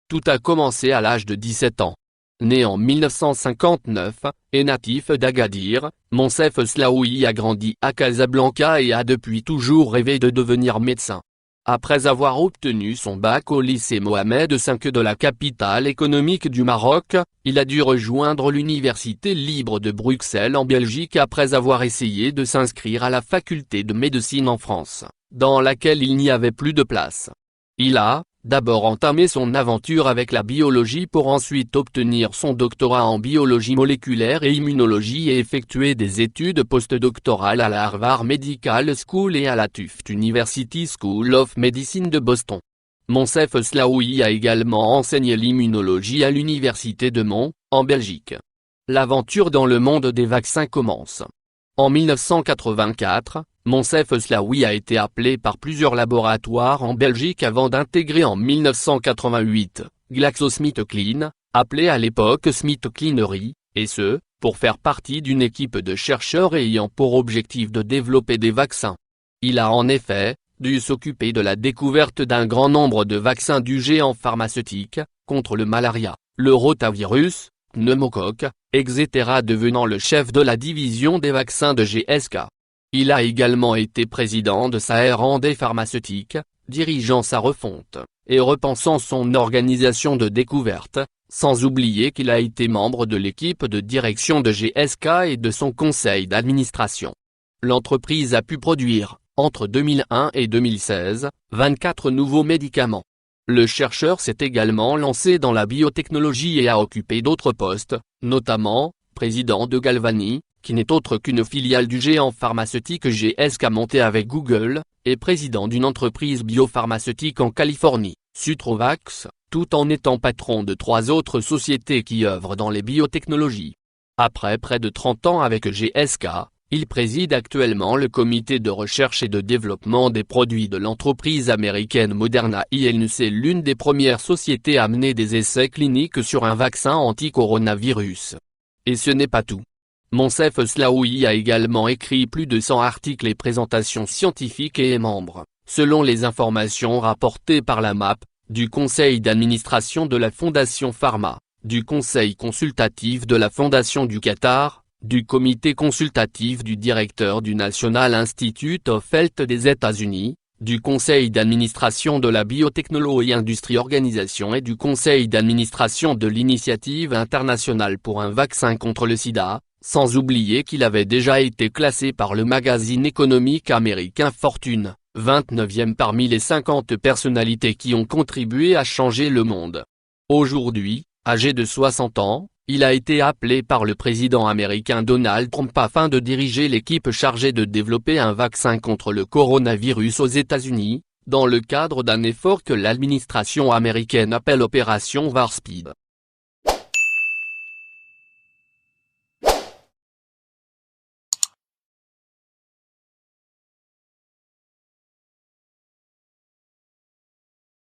Tout a commencé à l'âge de 17 ans. Né en 1959, et natif d'Agadir, Moncef Slaoui a grandi à Casablanca et a depuis toujours rêvé de devenir médecin. Après avoir obtenu son bac au lycée Mohamed V de la capitale économique du Maroc, il a dû rejoindre l'Université libre de Bruxelles en Belgique après avoir essayé de s'inscrire à la faculté de médecine en France, dans laquelle il n'y avait plus de place. Il a, d'abord entamé son aventure avec la biologie pour ensuite obtenir son doctorat en biologie moléculaire et immunologie et effectuer des études postdoctorales à la Harvard Medical School et à la Tufts University School of Medicine de Boston. Moncef Slaoui a également enseigné l'immunologie à l'Université de Mons, en Belgique. L'aventure dans le monde des vaccins commence. En 1984, Moncef Slaoui a été appelé par plusieurs laboratoires en Belgique avant d'intégrer en 1988, GlaxoSmithKline, appelé à l'époque SmithKlinery, et ce, pour faire partie d'une équipe de chercheurs ayant pour objectif de développer des vaccins. Il a en effet, dû s'occuper de la découverte d'un grand nombre de vaccins du géant pharmaceutique, contre le malaria, le rotavirus, pneumocoque, etc. devenant le chef de la division des vaccins de GSK. Il a également été président de sa R&D pharmaceutique, dirigeant sa refonte, et repensant son organisation de découverte, sans oublier qu'il a été membre de l'équipe de direction de GSK et de son conseil d'administration. L'entreprise a pu produire, entre 2001 et 2016, 24 nouveaux médicaments. Le chercheur s'est également lancé dans la biotechnologie et a occupé d'autres postes, notamment, président de Galvani, qui n'est autre qu'une filiale du géant pharmaceutique GSK montée avec Google, et président d'une entreprise biopharmaceutique en Californie, Sutrovax, tout en étant patron de 3 autres sociétés qui œuvrent dans les biotechnologies. Après près de 30 ans avec GSK, il préside actuellement le comité de recherche et de développement des produits de l'entreprise américaine Moderna Inc., l'une des premières sociétés à mener des essais cliniques sur un vaccin anti-coronavirus. Et ce n'est pas tout. Moncef Slaoui a également écrit plus de 100 articles et présentations scientifiques et est membre, selon les informations rapportées par la MAP, du conseil d'administration de la Fondation Pharma, du conseil consultatif de la Fondation du Qatar, du comité consultatif du directeur du National Institute of Health des États-Unis, du conseil d'administration de la Biotechnology Industry Organization et du conseil d'administration de l'Initiative internationale pour un vaccin contre le sida, sans oublier qu'il avait déjà été classé par le magazine économique américain Fortune, 29e parmi les 50 personnalités qui ont contribué à changer le monde. Aujourd'hui, âgé de 60 ans, il a été appelé par le président américain Donald Trump afin de diriger l'équipe chargée de développer un vaccin contre le coronavirus aux États-Unis, dans le cadre d'un effort que l'administration américaine appelle Opération Warp Speed.